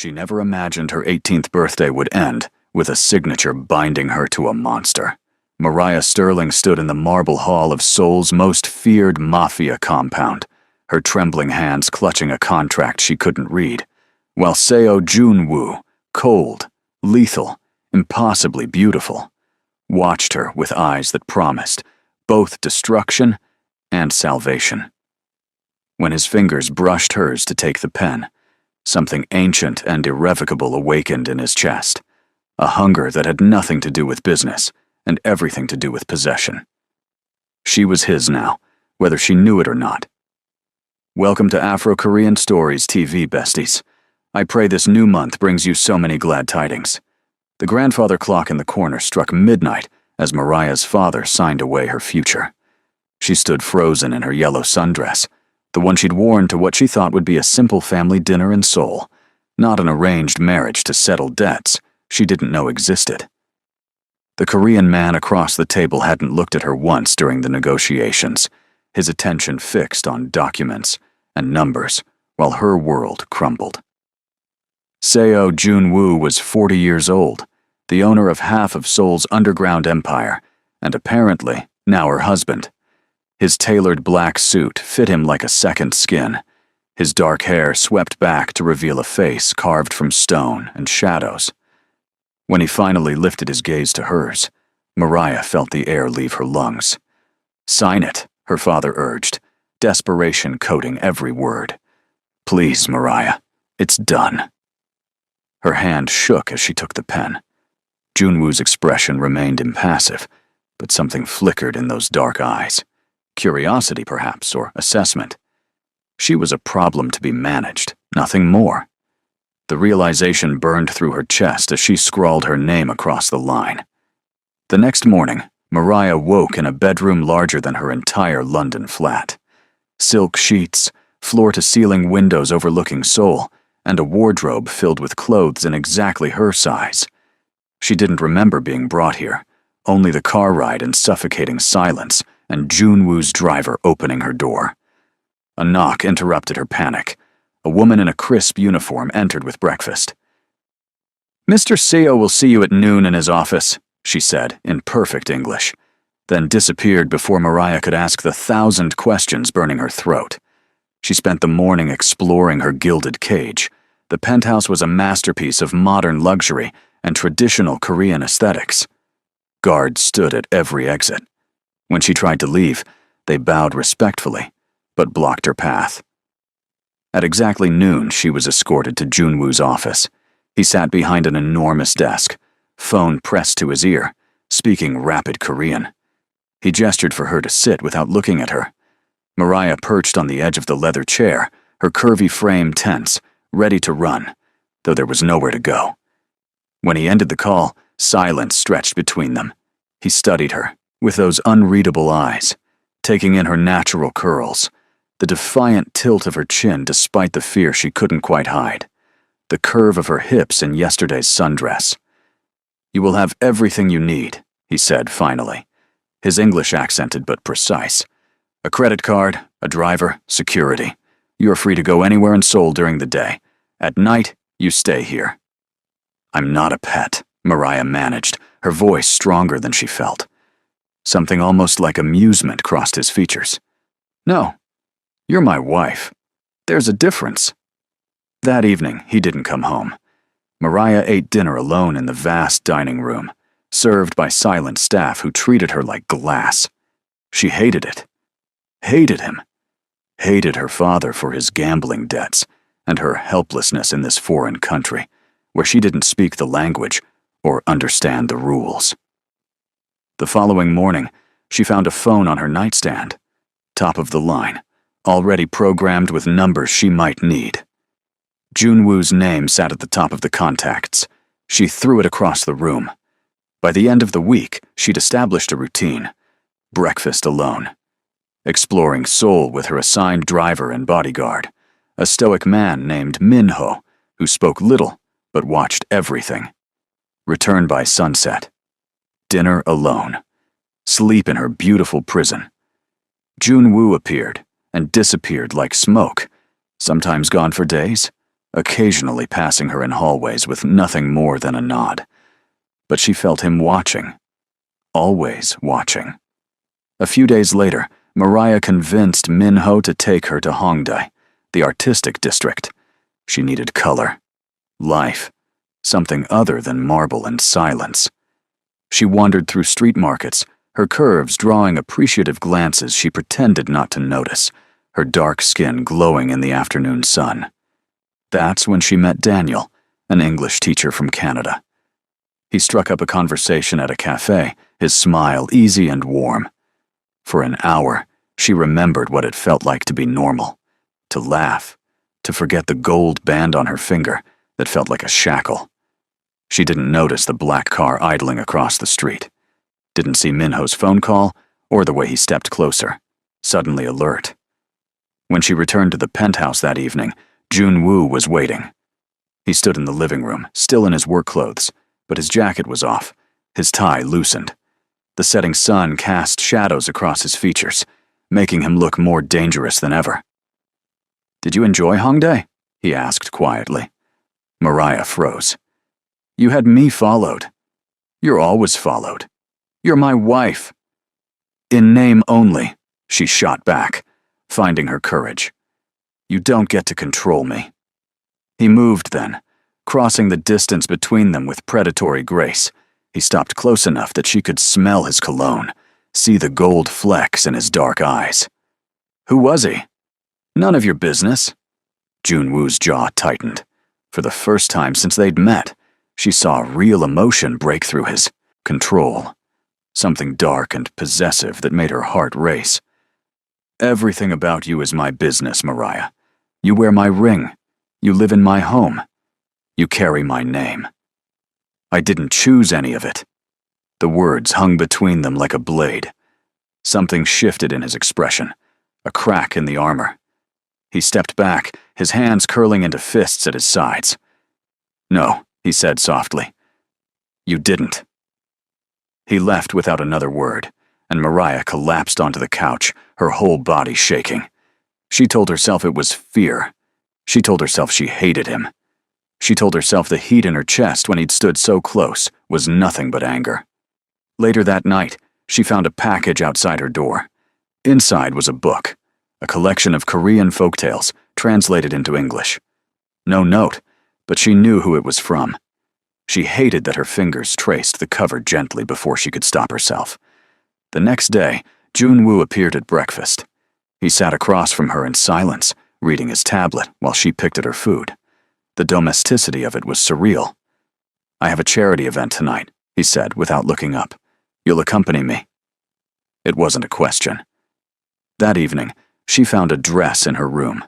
She never imagined her 18th birthday would end with a signature binding her to a monster. Mariah Sterling stood in the marble hall of Seoul's most feared mafia compound, her trembling hands clutching a contract she couldn't read, while Seo Junwoo, cold, lethal, impossibly beautiful, watched her with eyes that promised both destruction and salvation. When his fingers brushed hers to take the pen, something ancient and irrevocable awakened in his chest, a hunger that had nothing to do with business and everything to do with possession. She was his now, whether she knew it or not. Welcome to Afro-Korean Stories TV, besties. I pray this new month brings you so many glad tidings. The grandfather clock in the corner struck midnight as Mariah's father signed away her future. She stood frozen in her yellow sundress, the one she'd worn to what she thought would be a simple family dinner in Seoul, not an arranged marriage to settle debts she didn't know existed. The Korean man across the table hadn't looked at her once during the negotiations, his attention fixed on documents and numbers while her world crumbled. Seo Junwoo was 40 years old, the owner of half of Seoul's underground empire, and apparently now her husband. His tailored black suit fit him like a second skin, his dark hair swept back to reveal a face carved from stone and shadows. When he finally lifted his gaze to hers, Mariah felt the air leave her lungs. "Sign it," her father urged, desperation coating every word. "Please, Mariah, it's done." Her hand shook as she took the pen. Junwoo's expression remained impassive, but something flickered in those dark eyes. Curiosity, perhaps, or assessment. She was a problem to be managed, nothing more. The realization burned through her chest as she scrawled her name across the line. The next morning, Mariah woke in a bedroom larger than her entire London flat. Silk sheets, floor-to-ceiling windows overlooking Seoul, and a wardrobe filled with clothes in exactly her size. She didn't remember being brought here, only the car ride in suffocating silence and Junwoo's driver opening her door. A knock interrupted her panic. A woman in a crisp uniform entered with breakfast. "Mr. Seo will see you at noon in his office," she said in perfect English, then disappeared before Mariah could ask the 1,000 questions burning her throat. She spent the morning exploring her gilded cage. The penthouse was a masterpiece of modern luxury and traditional Korean aesthetics. Guards stood at every exit. When she tried to leave, they bowed respectfully, but blocked her path. At exactly noon, she was escorted to Junwoo's office. He sat behind an enormous desk, phone pressed to his ear, speaking rapid Korean. He gestured for her to sit without looking at her. Mariah perched on the edge of the leather chair, her curvy frame tense, ready to run, though there was nowhere to go. When he ended the call, silence stretched between them. He studied her, with those unreadable eyes, taking in her natural curls, the defiant tilt of her chin despite the fear she couldn't quite hide, the curve of her hips in yesterday's sundress. "You will have everything you need," he said finally, his English accented but precise. "A credit card, a driver, security. You are free to go anywhere in Seoul during the day. At night, you stay here." "I'm not a pet," Mariah managed, her voice stronger than she felt. Something almost like amusement crossed his features. "No, you're my wife. There's a difference." That evening, he didn't come home. Mariah ate dinner alone in the vast dining room, served by silent staff who treated her like glass. She hated it. Hated him. Hated her father for his gambling debts and her helplessness in this foreign country, where she didn't speak the language or understand the rules. The following morning, she found a phone on her nightstand, top of the line, already programmed with numbers she might need. Junwoo's name sat at the top of the contacts. She threw it across the room. By the end of the week, she'd established a routine. Breakfast alone. Exploring Seoul with her assigned driver and bodyguard, a stoic man named Minho, who spoke little but watched everything. Return by sunset. Dinner alone. Sleep in her beautiful prison. Junwoo appeared and disappeared like smoke, sometimes gone for days, occasionally passing her in hallways with nothing more than a nod. But she felt him watching, always watching. A few days later, Mariah convinced Minho to take her to Hongdae, the artistic district. She needed color, life, something other than marble and silence. She wandered through street markets, her curves drawing appreciative glances she pretended not to notice, her dark skin glowing in the afternoon sun. That's when she met Daniel, an English teacher from Canada. He struck up a conversation at a cafe, his smile easy and warm. For an hour, she remembered what it felt like to be normal, to laugh, to forget the gold band on her finger that felt like a shackle. She didn't notice the black car idling across the street, didn't see Minho's phone call or the way he stepped closer, suddenly alert. When she returned to the penthouse that evening, Junwoo was waiting. He stood in the living room, still in his work clothes, but his jacket was off, his tie loosened. The setting sun cast shadows across his features, making him look more dangerous than ever. "Did you enjoy Hongdae?" he asked quietly. Mariah froze. "You had me followed. You're always followed. You're my wife." "In name only," she shot back, finding her courage. "You don't get to control me." He moved then, crossing the distance between them with predatory grace. He stopped close enough that she could smell his cologne, see the gold flecks in his dark eyes. "Who was he?" "None of your business." Junwoo's jaw tightened. For the first time since they'd met, she saw real emotion break through his control, something dark and possessive that made her heart race. "Everything about you is my business, Mariah. You wear my ring. You live in my home. You carry my name." "I didn't choose any of it." The words hung between them like a blade. Something shifted in his expression, a crack in the armor. He stepped back, his hands curling into fists at his sides. "No," he said softly. "You didn't." He left without another word, and Mariah collapsed onto the couch, her whole body shaking. She told herself it was fear. She told herself she hated him. She told herself the heat in her chest when he'd stood so close was nothing but anger. Later that night, she found a package outside her door. Inside was a book, a collection of Korean folktales translated into English. No note, but she knew who it was from. She hated that her fingers traced the cover gently before she could stop herself. The next day, Junwoo appeared at breakfast. He sat across from her in silence, reading his tablet while she picked at her food. The domesticity of it was surreal. "I have a charity event tonight," he said without looking up. "You'll accompany me." It wasn't a question. That evening, she found a dress in her room.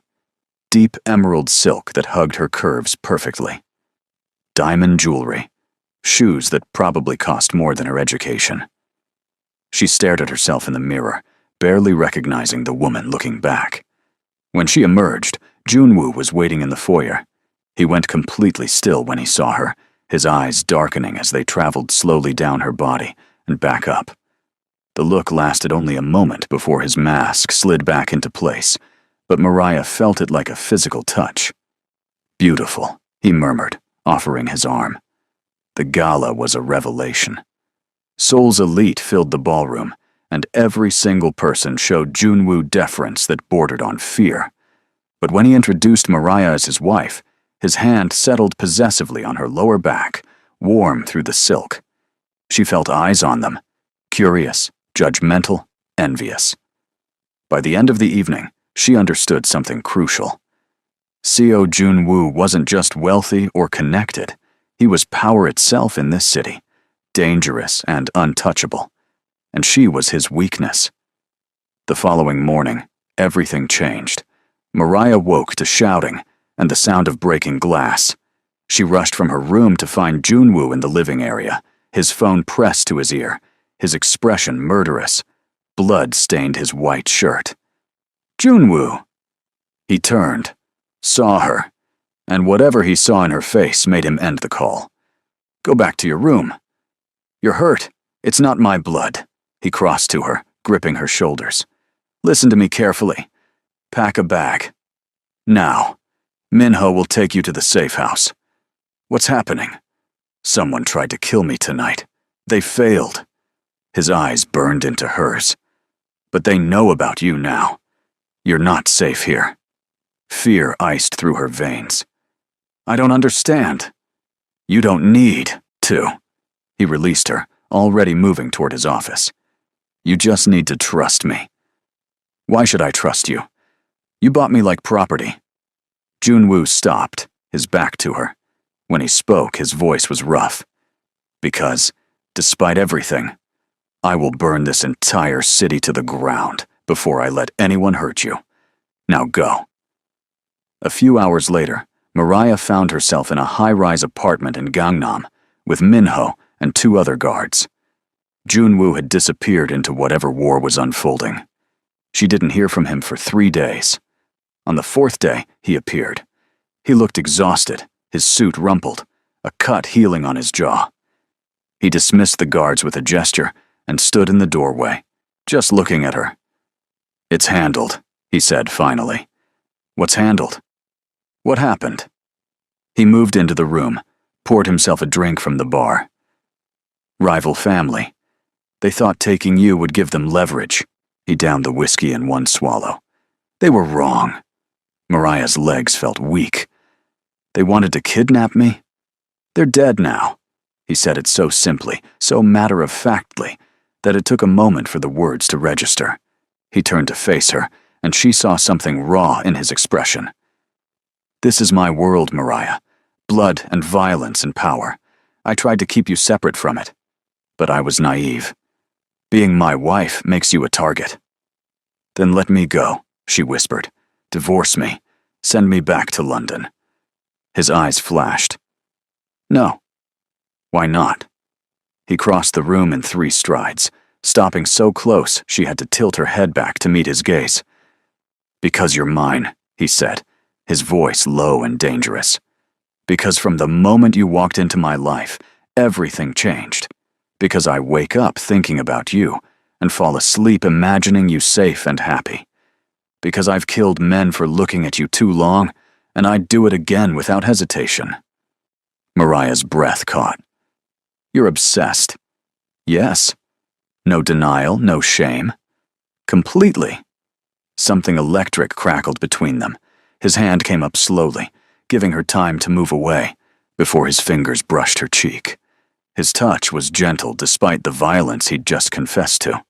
Deep emerald silk that hugged her curves perfectly. Diamond jewelry. Shoes that probably cost more than her education. She stared at herself in the mirror, barely recognizing the woman looking back. When she emerged, Junwoo was waiting in the foyer. He went completely still when he saw her, his eyes darkening as they traveled slowly down her body and back up. The look lasted only a moment before his mask slid back into place, but Mariah felt it like a physical touch. "Beautiful," he murmured, offering his arm. The gala was a revelation. Seoul's elite filled the ballroom, and every single person showed Junwoo deference that bordered on fear. But when he introduced Mariah as his wife, his hand settled possessively on her lower back, warm through the silk. She felt eyes on them, curious, judgmental, envious. By the end of the evening, she understood something crucial. Seo Junwoo wasn't just wealthy or connected. He was power itself in this city, dangerous and untouchable. And she was his weakness. The following morning, everything changed. Mariah woke to shouting and the sound of breaking glass. She rushed from her room to find Junwoo in the living area, his phone pressed to his ear, his expression murderous. Blood stained his white shirt. "Junwoo!" He turned, saw her, and whatever he saw in her face made him end the call. "Go back to your room. You're hurt. It's not my blood." He crossed to her, gripping her shoulders. "Listen to me carefully. Pack a bag. Now. Minho will take you to the safe house. What's happening? Someone tried to kill me tonight. They failed. His eyes burned into hers. But they know about you now. You're not safe here. Fear iced through her veins. I don't understand. You don't need to. He released her, already moving toward his office. You just need to trust me. Why should I trust you? You bought me like property. Junwoo stopped, his back to her. When he spoke, his voice was rough. Because, despite everything, I will burn this entire city to the ground before I let anyone hurt you. Now go. A few hours later, Mariah found herself in a high-rise apartment in Gangnam with Minho and 2 other guards. Junwoo had disappeared into whatever war was unfolding. She didn't hear from him for 3 days. On the 4th day, he appeared. He looked exhausted, his suit rumpled, a cut healing on his jaw. He dismissed the guards with a gesture and stood in the doorway, just looking at her. It's handled, he said finally. What's handled? What happened? He moved into the room, poured himself a drink from the bar. Rival family. They thought taking you would give them leverage. He downed the whiskey in one swallow. They were wrong. Mariah's legs felt weak. They wanted to kidnap me? They're dead now. He said it so simply, so matter-of-factly, that it took a moment for the words to register. He turned to face her, and she saw something raw in his expression. This is my world, Mariah. Blood and violence and power. I tried to keep you separate from it. But I was naive. Being my wife makes you a target. Then let me go, she whispered. Divorce me. Send me back to London. His eyes flashed. No. Why not? He crossed the room in 3 strides, stopping so close she had to tilt her head back to meet his gaze. Because you're mine, he said, his voice low and dangerous. Because from the moment you walked into my life, everything changed. Because I wake up thinking about you and fall asleep imagining you safe and happy. Because I've killed men for looking at you too long, and I'd do it again without hesitation. Mariah's breath caught. You're obsessed. Yes. No denial, no shame. Completely. Something electric crackled between them. His hand came up slowly, giving her time to move away, before his fingers brushed her cheek. His touch was gentle despite the violence he'd just confessed to.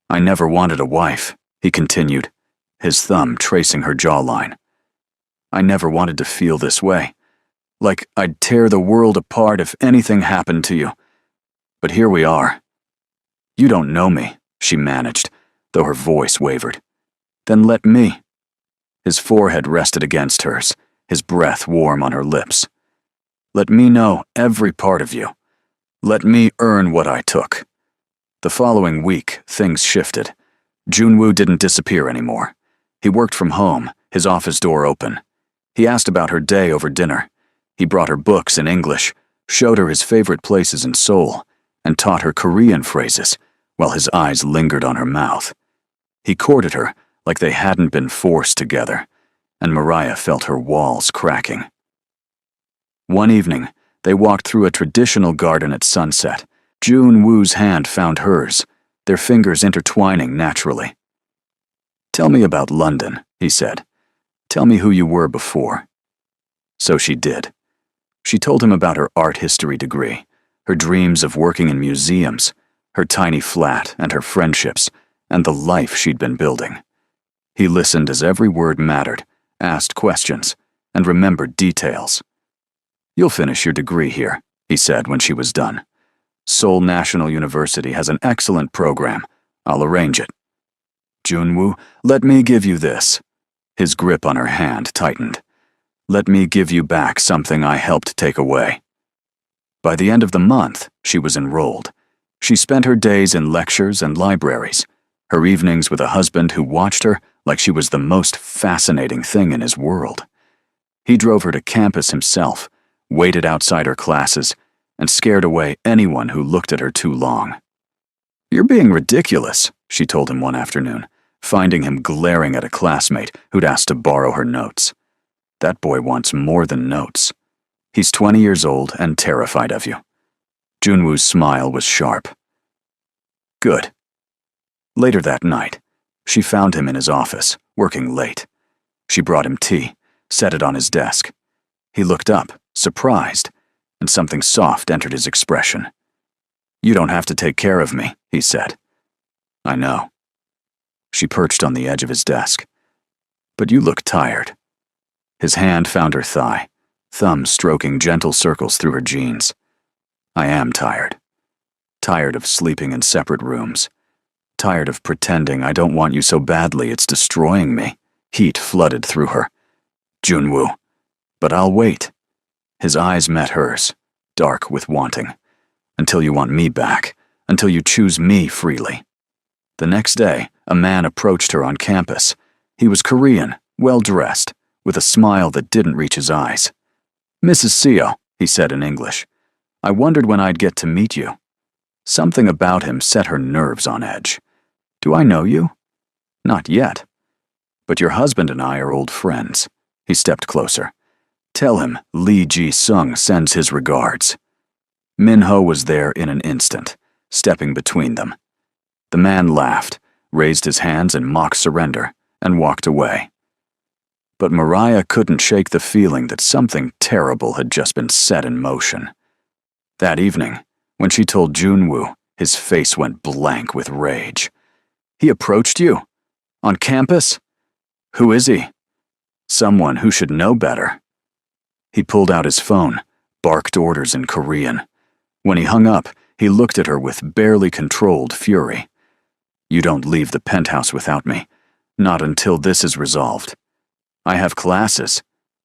I never wanted a wife, he continued, his thumb tracing her jawline. I never wanted to feel this way, like I'd tear the world apart if anything happened to you. But here we are. You don't know me, she managed, though her voice wavered. Then let me. His forehead rested against hers, his breath warm on her lips. Let me know every part of you. Let me earn what I took. The following week, things shifted. Junwoo didn't disappear anymore. He worked from home, his office door open. He asked about her day over dinner. He brought her books in English, showed her his favorite places in Seoul, and taught her Korean phrases, while his eyes lingered on her mouth. He courted her like they hadn't been forced together, and Mariah felt her walls cracking. One evening, they walked through a traditional garden at sunset. Junwoo's hand found hers, their fingers intertwining naturally. Tell me about London, he said. Tell me who you were before. So she did. She told him about her art history degree, her dreams of working in museums, her tiny flat and her friendships, and the life she'd been building. He listened as every word mattered, asked questions, and remembered details. You'll finish your degree here, he said when she was done. Seoul National University has an excellent program. I'll arrange it. Junwoo, let me give you this. His grip on her hand tightened. Let me give you back something I helped take away. By the end of the month, she was enrolled. She spent her days in lectures and libraries, her evenings with a husband who watched her like she was the most fascinating thing in his world. He drove her to campus himself, waited outside her classes, and scared away anyone who looked at her too long. You're being ridiculous, she told him one afternoon, finding him glaring at a classmate who'd asked to borrow her notes. That boy wants more than notes. He's 20 years old and terrified of you. Junwoo's smile was sharp. Good. Later that night, she found him in his office, working late. She brought him tea, set it on his desk. He looked up, surprised, and something soft entered his expression. You don't have to take care of me, he said. I know. She perched on the edge of his desk. But you look tired. His hand found her thigh, thumb stroking gentle circles through her jeans. I am tired. Tired of sleeping in separate rooms. Tired of pretending I don't want you so badly it's destroying me. Heat flooded through her. Junwoo. But I'll wait. His eyes met hers, dark with wanting. Until you want me back. Until you choose me freely. The next day, a man approached her on campus. He was Korean, well-dressed, with a smile that didn't reach his eyes. Mrs. Seo, he said in English. I wondered when I'd get to meet you. Something about him set her nerves on edge. Do I know you? Not yet. But your husband and I are old friends. He stepped closer. Tell him Lee Ji-sung sends his regards. Min-ho was there in an instant, stepping between them. The man laughed, raised his hands in mock surrender, and walked away. But Mariah couldn't shake the feeling that something terrible had just been set in motion. That evening, when she told Junwoo, his face went blank with rage. He approached you? On campus? Who is he? Someone who should know better. He pulled out his phone, barked orders in Korean. When he hung up, he looked at her with barely controlled fury. You don't leave the penthouse without me. Not until this is resolved. I have classes.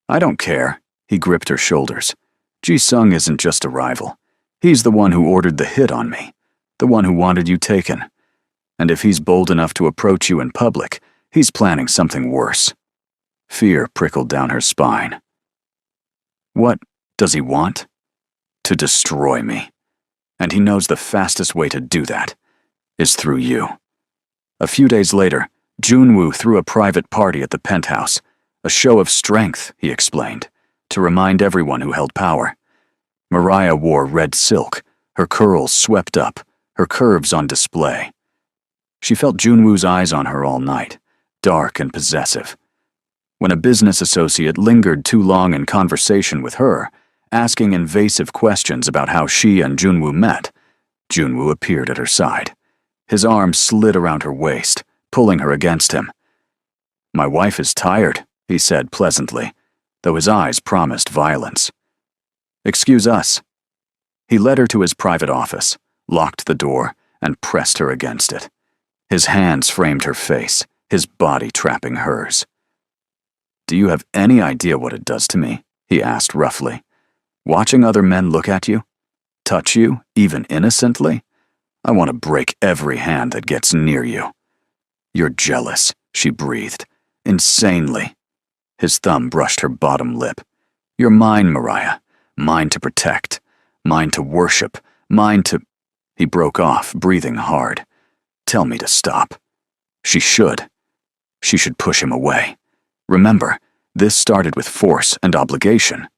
I don't care. He gripped her shoulders. Ji-sung isn't just a rival. He's the one who ordered the hit on me. The one who wanted you taken. And if he's bold enough to approach you in public, he's planning something worse. Fear prickled down her spine. What does he want? To destroy me. And he knows the fastest way to do that is through you. A few days later, Junwoo threw a private party at the penthouse. A show of strength, he explained, to remind everyone who held power. Mariah wore red silk, her curls swept up, her curves on display. She felt Junwoo's eyes on her all night, dark and possessive. When a business associate lingered too long in conversation with her, asking invasive questions about how she and Junwoo met, Junwoo appeared at her side. His arm slid around her waist, pulling her against him. My wife is tired, he said pleasantly, though his eyes promised violence. Excuse us. He led her to his private office, locked the door, and pressed her against it. His hands framed her face, his body trapping hers. Do you have any idea what it does to me? He asked roughly. Watching other men look at you? Touch you, even innocently? I want to break every hand that gets near you. You're jealous, she breathed, insanely. His thumb brushed her bottom lip. You're mine, Mariah. Mine to protect. Mine to worship. Mine to... He broke off, breathing hard. Tell me to stop. She should. She should push him away. Remember, this started with force and obligation.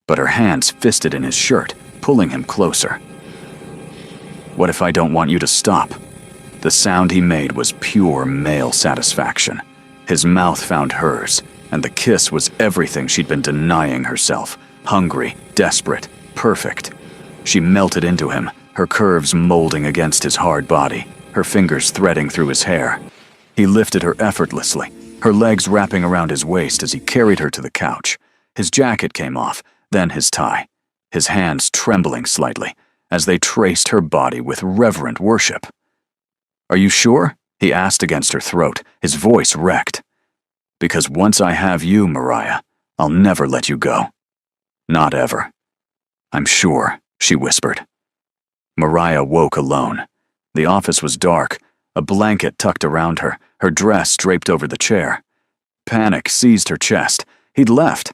But her hands fisted in his shirt, pulling him closer. What if I don't want you to stop? The sound he made was pure male satisfaction. His mouth found hers, and the kiss was everything she'd been denying herself. Hungry, desperate, perfect. She melted into him, her curves molding against his hard body, her fingers threading through his hair. He lifted her effortlessly, her legs wrapping around his waist as he carried her to the couch. His jacket came off, then his tie, his hands trembling slightly as they traced her body with reverent worship. Are you sure? He asked against her throat, his voice wrecked. Because once I have you, Mariah, I'll never let you go. Not ever. I'm sure, she whispered. Mariah woke alone. The office was dark, a blanket tucked around her, her dress draped over the chair. Panic seized her chest. He'd left.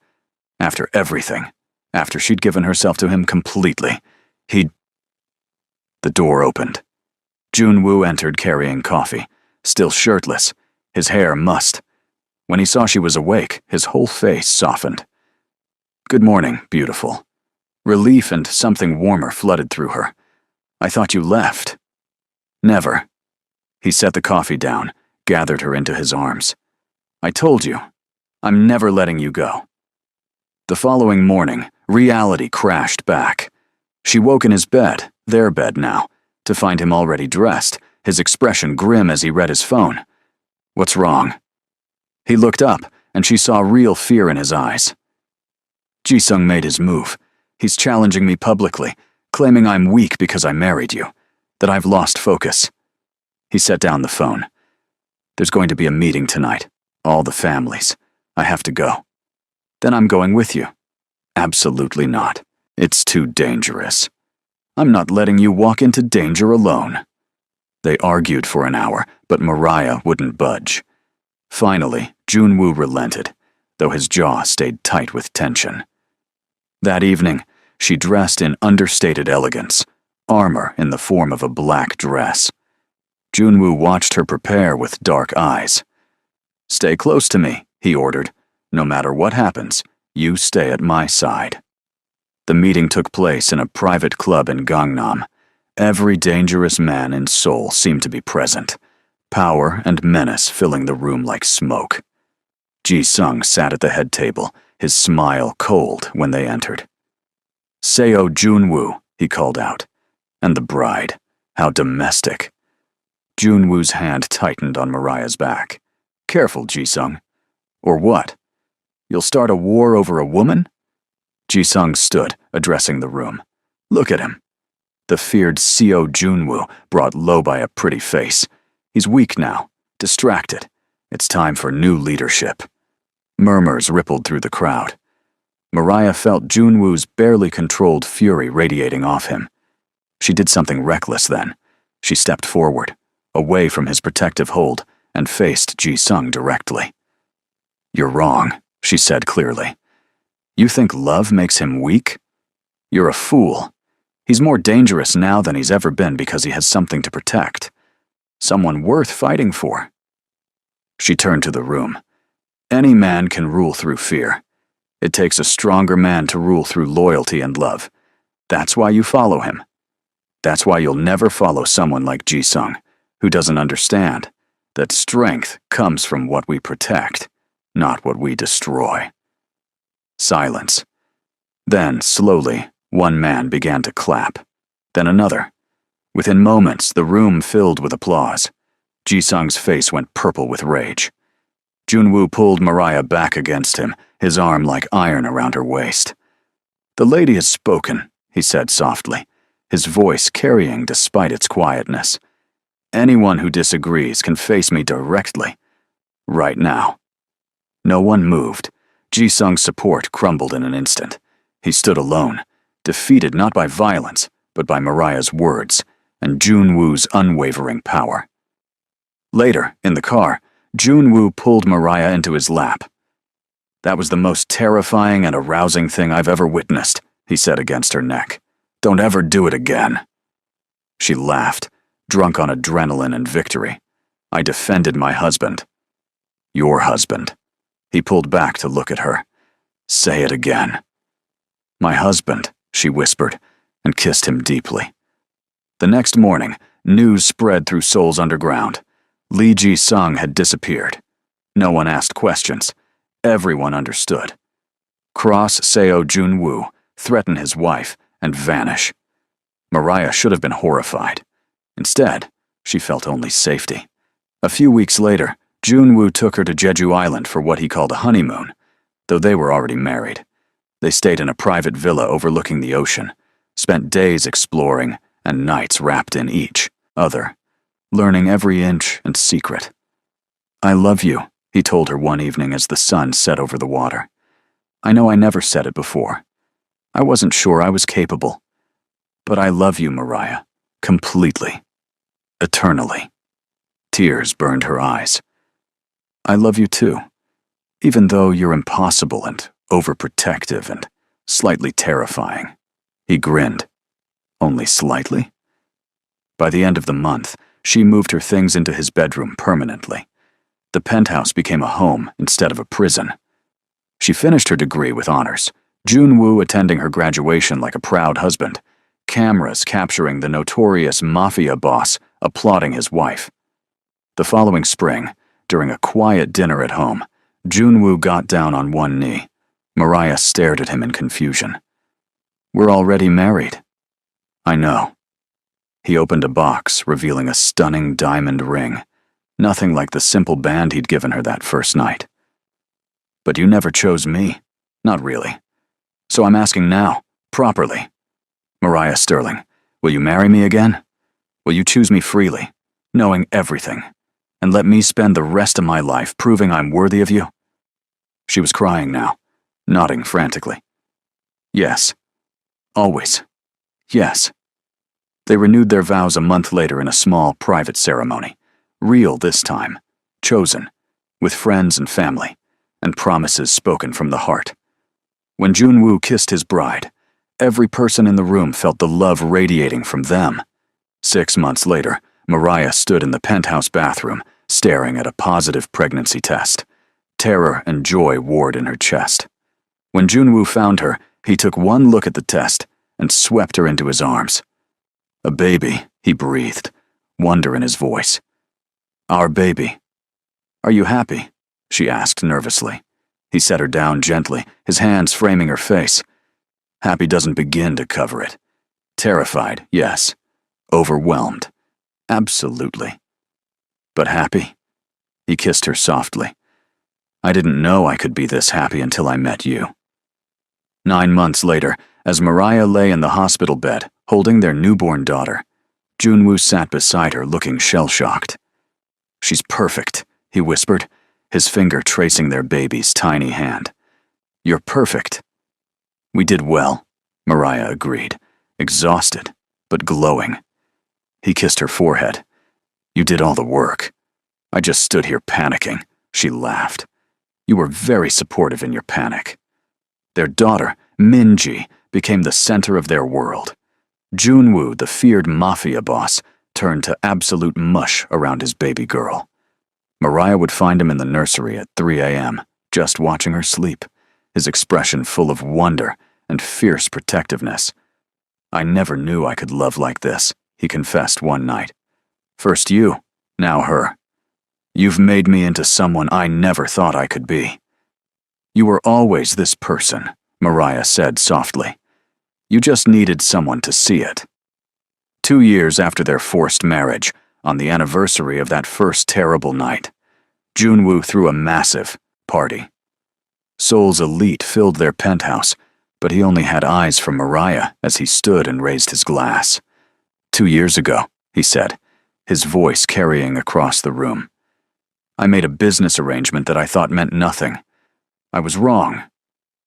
After everything. After she'd given herself to him completely. The door opened. Junwoo entered carrying coffee, still shirtless, his hair mussed. When he saw she was awake, his whole face softened. "Good morning, beautiful." Relief and something warmer flooded through her. "I thought you left." "Never." He set the coffee down, gathered her into his arms. "I told you. I'm never letting you go." The following morning, reality crashed back. She woke in his bed, their bed now, to find him already dressed, his expression grim as he read his phone. "What's wrong?" He looked up, and she saw real fear in his eyes. "Ji-sung made his move. He's challenging me publicly, claiming I'm weak because I married you, that I've lost focus." He set down the phone. "There's going to be a meeting tonight. All the families. I have to go." "Then I'm going with you." "Absolutely not. It's too dangerous." "I'm not letting you walk into danger alone." They argued for an hour, but Mariah wouldn't budge. Finally, Junwoo relented, though his jaw stayed tight with tension. That evening, she dressed in understated elegance, armor in the form of a black dress. Junwoo watched her prepare with dark eyes. "Stay close to me," he ordered. "No matter what happens, you stay at my side." The meeting took place in a private club in Gangnam. Every dangerous man in Seoul seemed to be present, power and menace filling the room like smoke. Ji-sung sat at the head table, his smile cold when they entered. "Seo Junwoo," he called out. And the bride, how domestic. Junwoo's hand tightened on Mariah's back. "Careful, Ji-sung." "Or what? You'll start a war over a woman?" Ji-sung stood, addressing the room. "Look at him." The feared Seo Junwoo, brought low by a pretty face. He's weak now, distracted. It's time for new leadership. Murmurs rippled through the crowd. Mariah felt Junwoo's barely controlled fury radiating off him. She did something reckless then. She stepped forward, away from his protective hold, and faced Ji-sung directly. "You're wrong," she said clearly. "You think love makes him weak? You're a fool. He's more dangerous now than he's ever been because he has something to protect. Someone worth fighting for." She turned to the room. Any man can rule through fear. It takes a stronger man to rule through loyalty and love. That's why you follow him. That's why you'll never follow someone like Ji-sung, who doesn't understand that strength comes from what we protect, not what we destroy. Silence. Then, slowly, one man began to clap, then another. Within moments, the room filled with applause. Ji-sung's face went purple with rage. Junwoo pulled Mariah back against him, his arm like iron around her waist. "The lady has spoken," he said softly, his voice carrying despite its quietness. "Anyone who disagrees can face me directly. Right now." No one moved. Ji-sung's support crumbled in an instant. He stood alone, defeated not by violence, but by Mariah's words and Junwoo's unwavering power. Later, in the car, Junwoo pulled Mariah into his lap. "That was the most terrifying and arousing thing I've ever witnessed," he said against her neck. "Don't ever do it again." She laughed, drunk on adrenaline and victory. "I defended my husband." "Your husband." He pulled back to look at her. "Say it again." "My husband," she whispered, and kissed him deeply. The next morning, news spread through Seoul's underground. Lee Ji-sung had disappeared. No one asked questions. Everyone understood. Cross Seo Junwoo, threaten his wife, and vanish. Mariah should have been horrified. Instead, she felt only safety. A few weeks later, Junwoo took her to Jeju Island for what he called a honeymoon, though they were already married. They stayed in a private villa overlooking the ocean, spent days exploring and nights wrapped in each other, learning every inch and secret. "I love you," he told her one evening as the sun set over the water. "I know I never said it before. I wasn't sure I was capable. But I love you, Mariah, completely, eternally." Tears burned her eyes. "I love you too, even though you're impossible and overprotective and slightly terrifying." He grinned. "Only slightly?" By the end of the month, she moved her things into his bedroom permanently. The penthouse became a home instead of a prison. She finished her degree with honors, Junwoo attending her graduation like a proud husband, cameras capturing the notorious mafia boss applauding his wife. The following spring, during a quiet dinner at home, Junwoo got down on one knee. Mariah stared at him in confusion. "We're already married." "I know." He opened a box, revealing a stunning diamond ring, nothing like the simple band he'd given her that first night. "But you never chose me." "Not really. So I'm asking now, properly. Mariah Sterling, will you marry me again? Will you choose me freely, knowing everything, and let me spend the rest of my life proving I'm worthy of you?" She was crying now, nodding frantically. "Yes. Always. Yes." They renewed their vows a month later in a small, private ceremony. Real this time. Chosen. With friends and family. And promises spoken from the heart. When Junwoo kissed his bride, every person in the room felt the love radiating from them. 6 months later, Mariah stood in the penthouse bathroom, staring at a positive pregnancy test. Terror and joy warred in her chest. When Junwoo found her, he took one look at the test and swept her into his arms. "A baby," he breathed, wonder in his voice. "Our baby." "Are you happy?" she asked nervously. He set her down gently, his hands framing her face. Happy doesn't begin to cover it. Terrified, yes. Overwhelmed. Absolutely. But happy? He kissed her softly. "I didn't know I could be this happy until I met you." 9 months later, as Mariah lay in the hospital bed, holding their newborn daughter, Junwoo sat beside her looking shell-shocked. "She's perfect," he whispered, his finger tracing their baby's tiny hand. "You're perfect." "We did well," Mariah agreed, exhausted, but glowing. He kissed her forehead. "You did all the work. I just stood here panicking," she laughed. "You were very supportive in your panic." Their daughter, Minji, became the center of their world. Junwoo, the feared mafia boss, turned to absolute mush around his baby girl. Mariah would find him in the nursery at 3 a.m., just watching her sleep, his expression full of wonder and fierce protectiveness. "I never knew I could love like this," he confessed one night. "First you, now her. You've made me into someone I never thought I could be." "You were always this person," Mariah said softly. "You just needed someone to see it." 2 years after their forced marriage, on the anniversary of that first terrible night, Junwoo threw a massive party. Seoul's elite filled their penthouse, but he only had eyes for Mariah as he stood and raised his glass. "2 years ago," he said, his voice carrying across the room, "I made a business arrangement that I thought meant nothing. I was wrong.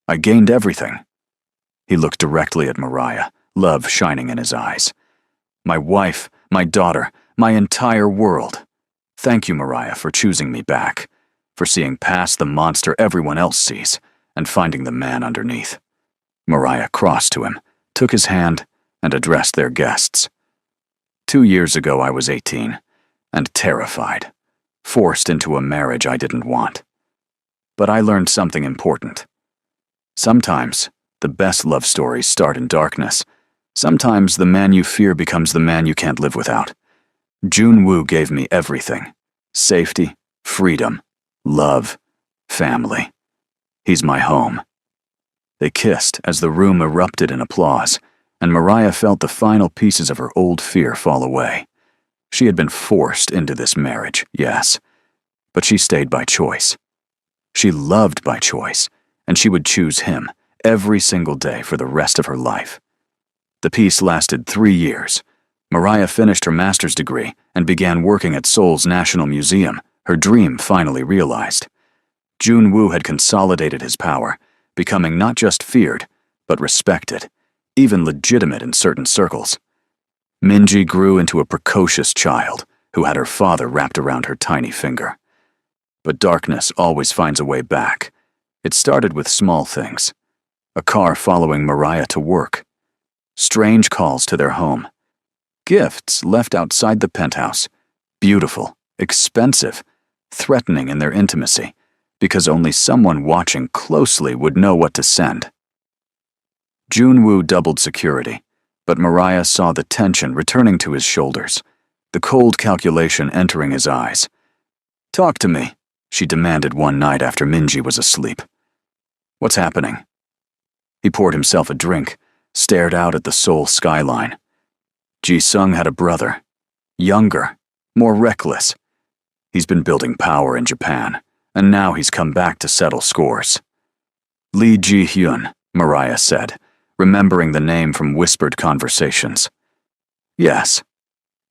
I gained everything." He looked directly at Mariah, love shining in his eyes. "My wife, my daughter, my entire world. Thank you, Mariah, for choosing me back, for seeing past the monster everyone else sees, and finding the man underneath." Mariah crossed to him, took his hand, and addressed their guests. 2 years ago I was 18, and terrified, forced into a marriage I didn't want. But I learned something important. Sometimes, the best love stories start in darkness. Sometimes the man you fear becomes the man you can't live without. Junwoo gave me everything. Safety, freedom, love, family. He's my home. They kissed as the room erupted in applause, and Mariah felt the final pieces of her old fear fall away. She had been forced into this marriage, yes, but she stayed by choice. She loved by choice, and she would choose him every single day for the rest of her life. The peace lasted 3 years. Mariah finished her master's degree and began working at Seoul's National Museum, her dream finally realized. Junwoo had consolidated his power, becoming not just feared, but respected, even legitimate in certain circles. Minji grew into a precocious child who had her father wrapped around her tiny finger. But darkness always finds a way back. It started with small things. A car following Mariah to work. Strange calls to their home. Gifts left outside the penthouse. Beautiful, expensive, threatening in their intimacy, because only someone watching closely would know what to send. Junwoo doubled security, but Mariah saw the tension returning to his shoulders, the cold calculation entering his eyes. "Talk to me," she demanded one night after Minji was asleep. "What's happening?" He poured himself a drink, stared out at the Seoul skyline. Ji-sung had a brother. Younger, more reckless. He's been building power in Japan, and now he's come back to settle scores. Lee Ji-hyun, Mariah said, remembering the name from whispered conversations. "Yes."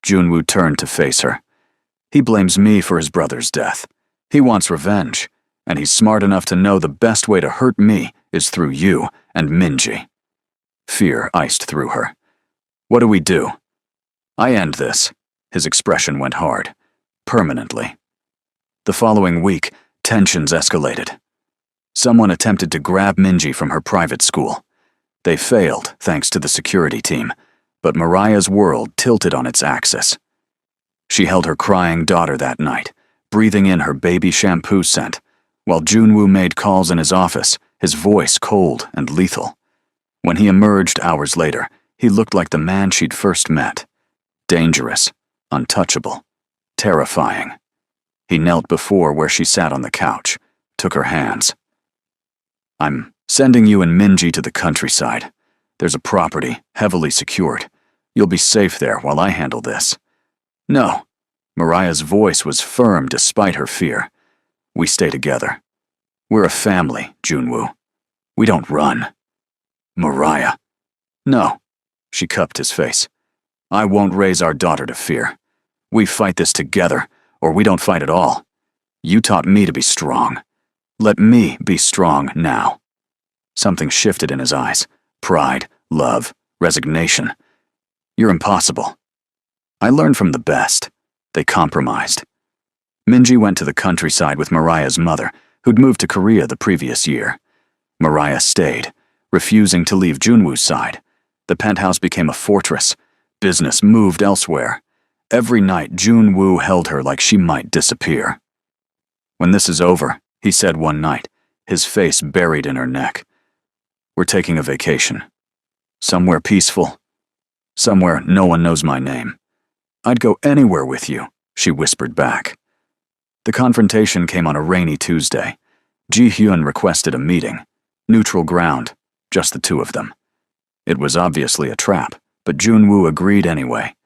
Junwoo turned to face her. "He blames me for his brother's death. He wants revenge, and he's smart enough to know the best way to hurt me is through you and Minji." Fear iced through her. "What do we do?" "I end this." His expression went hard. Permanently. The following week, tensions escalated. Someone attempted to grab Minji from her private school. They failed, thanks to the security team, but Mariah's world tilted on its axis. She held her crying daughter that night, breathing in her baby shampoo scent, while Junwoo made calls in his office, his voice cold and lethal. When he emerged hours later, he looked like the man she'd first met. Dangerous, untouchable, terrifying. He knelt before where she sat on the couch, took her hands. "I'm sending you and Minji to the countryside. There's a property, heavily secured. You'll be safe there while I handle this." "No." Mariah's voice was firm despite her fear. "We stay together. We're a family, Junwoo. We don't run." "Mariah." "No." She cupped his face. "I won't raise our daughter to fear. We fight this together, or we don't fight at all. You taught me to be strong. Let me be strong now." Something shifted in his eyes. Pride, love, resignation. "You're impossible." "I learned from the best." They compromised. Minji went to the countryside with Mariah's mother, who'd moved to Korea the previous year. Mariah stayed, refusing to leave Junwoo's side. The penthouse became a fortress. Business moved elsewhere. Every night, Junwoo held her like she might disappear. "When this is over," he said one night, his face buried in her neck, "we're taking a vacation. Somewhere peaceful. Somewhere no one knows my name. I'd go anywhere with you," she whispered back. The confrontation came on a rainy Tuesday. Ji-hyun requested a meeting. Neutral ground, just the two of them. It was obviously a trap, but Junwoo agreed anyway.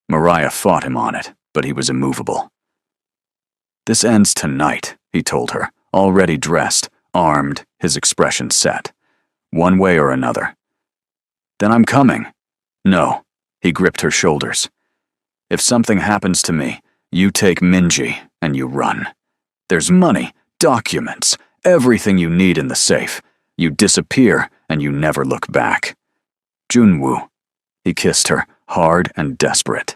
Mariah fought him on it, but he was immovable. "This ends tonight," he told her, already dressed, armed, his expression set. "One way or another." "Then I'm coming." "No." He gripped her shoulders. "If something happens to me, you take Minji and you run. There's money, documents, everything you need in the safe. You disappear and you never look back." "Junwoo." He kissed her, hard and desperate.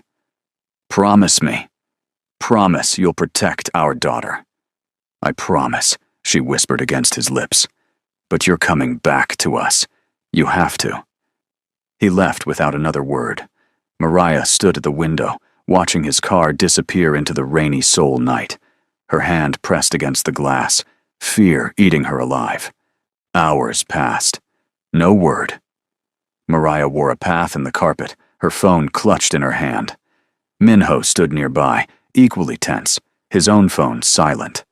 "Promise me. Promise you'll protect our daughter." "I promise," she whispered against his lips. "But you're coming back to us. You have to." He left without another word. Mariah stood at the window, watching his car disappear into the rainy Seoul night, her hand pressed against the glass, fear eating her alive. Hours passed. No word. Mariah wore a path in the carpet, her phone clutched in her hand. Minho stood nearby, equally tense, his own phone silent.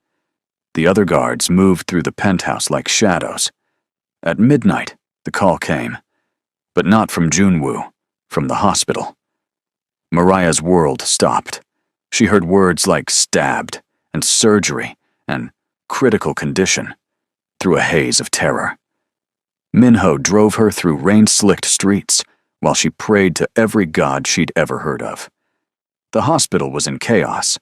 The other guards moved through the penthouse like shadows. At midnight, the call came. But not from Junwoo, from the hospital. Mariah's world stopped. She heard words like stabbed, and surgery, and critical condition, through a haze of terror. Minho drove her through rain-slicked streets, while she prayed to every god she'd ever heard of. The hospital was in chaos.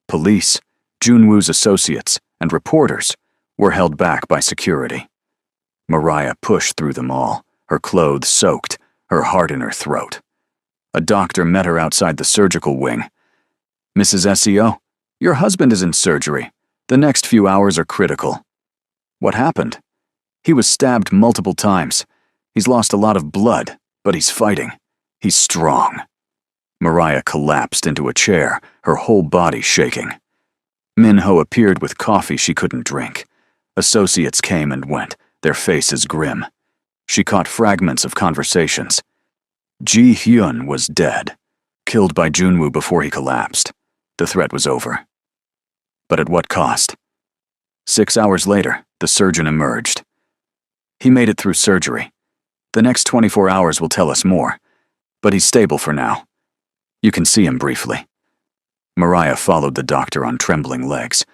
Police, Junwoo's associates, and reporters were held back by security. Mariah pushed through them all, her clothes soaked, her heart in her throat. A doctor met her outside the surgical wing. "Mrs. SEO, your husband is in surgery. The next few hours are critical." "What happened?" "He was stabbed multiple times. He's lost a lot of blood, but he's fighting. He's strong." Mariah collapsed into a chair, her whole body shaking. Minho appeared with coffee she couldn't drink. Associates came and went, their faces grim. She caught fragments of conversations. Ji Hyun was dead, killed by Junwoo before he collapsed. The threat was over. But at what cost? 6 hours later, the surgeon emerged. He made it through surgery. The next 24 hours will tell us more, but he's stable for now. You can see him briefly. Mariah followed the doctor on trembling legs.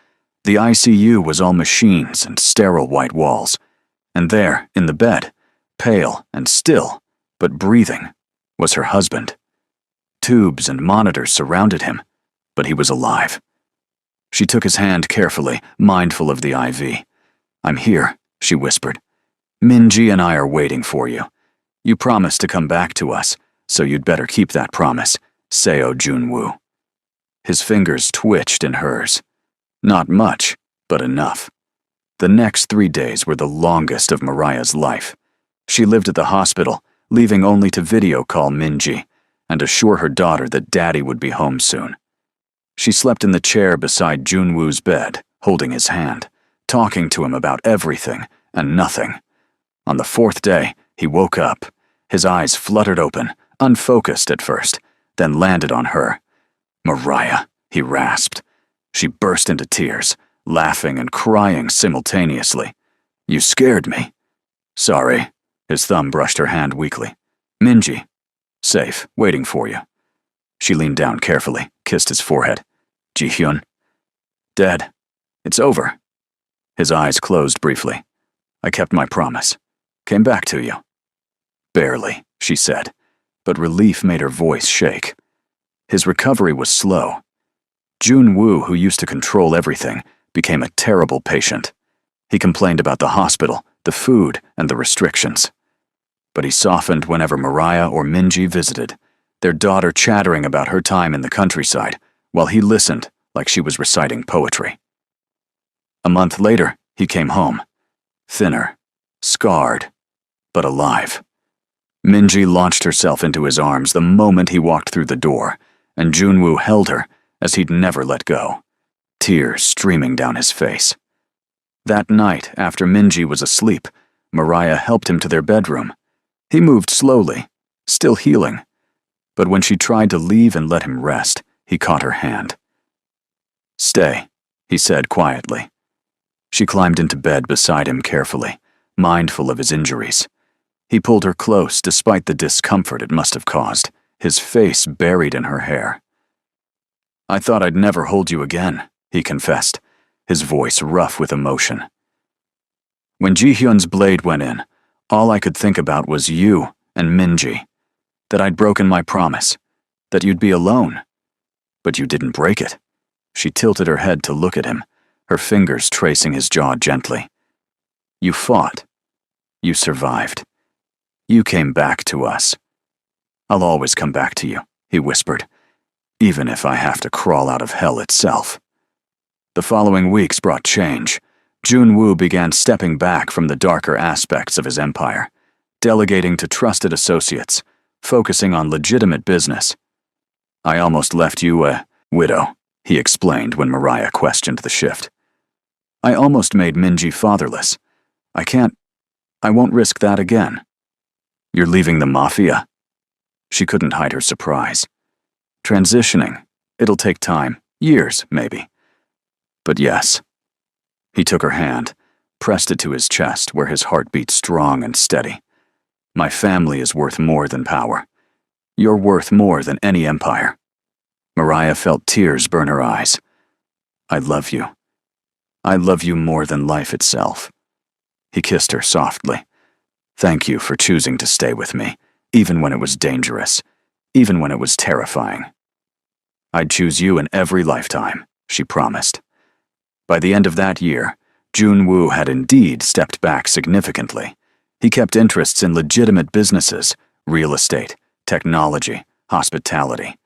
The ICU was all machines and sterile white walls. And there, in the bed, pale and still, but breathing, was her husband. Tubes and monitors surrounded him, but he was alive. She took his hand carefully, mindful of the IV. "I'm here," she whispered. "Minji and I are waiting for you. You promised to come back to us, so you'd better keep that promise, Seo Junwoo." His fingers twitched in hers. Not much, but enough. The next 3 days were the longest of Mariah's life. She lived at the hospital, leaving only to video call Minji and assure her daughter that Daddy would be home soon. She slept in the chair beside Junwoo's bed, holding his hand, talking to him about everything and nothing. On the 4th day, he woke up. His eyes fluttered open, unfocused at first, then landed on her. "Mariah," he rasped. She burst into tears, laughing and crying simultaneously. "You scared me." "Sorry." His thumb brushed her hand weakly. "Minji. Safe, waiting for you." She leaned down carefully, kissed his forehead. "Ji Hyun." "Dead. It's over." His eyes closed briefly. "I kept my promise. Came back to you." "Barely," she said, but relief made her voice shake. His recovery was slow. Junwoo, who used to control everything, became a terrible patient. He complained about the hospital, the food, and the restrictions. But he softened whenever Mariah or Minji visited, their daughter chattering about her time in the countryside, while he listened like she was reciting poetry. A month later, he came home. Thinner, scarred, but alive. Minji launched herself into his arms the moment he walked through the door, and Junwoo held her as he'd never let go, tears streaming down his face. That night, after Minji was asleep, Mariah helped him to their bedroom. He moved slowly, still healing, but when she tried to leave and let him rest, he caught her hand. "Stay," he said quietly. She climbed into bed beside him carefully, mindful of his injuries. He pulled her close despite the discomfort it must have caused, his face buried in her hair. "I thought I'd never hold you again," he confessed, his voice rough with emotion. "When Ji Hyun's blade went in, all I could think about was you and Minji, that I'd broken my promise, that you'd be alone. But you didn't break it." She tilted her head to look at him, her fingers tracing his jaw gently. "You fought. You survived. You came back to us. I'll always come back to you," he whispered, "even if I have to crawl out of hell itself." The following weeks brought change. Junwoo began stepping back from the darker aspects of his empire, delegating to trusted associates, focusing on legitimate business. "I almost left you a widow," he explained when Mariah questioned the shift. "I almost made Minji fatherless. I won't risk that again." "You're leaving the Mafia?" She couldn't hide her surprise. "Transitioning. It'll take time, years, maybe. But yes." He took her hand, pressed it to his chest where his heart beat strong and steady. "My family is worth more than power. You're worth more than any empire." Mariah felt tears burn her eyes. "I love you. I love you more than life itself." He kissed her softly. "Thank you for choosing to stay with me, even when it was dangerous, even when it was terrifying." "I'd choose you in every lifetime," she promised. By the end of that year, Junwoo had indeed stepped back significantly. He kept interests in legitimate businesses, real estate, technology, hospitality.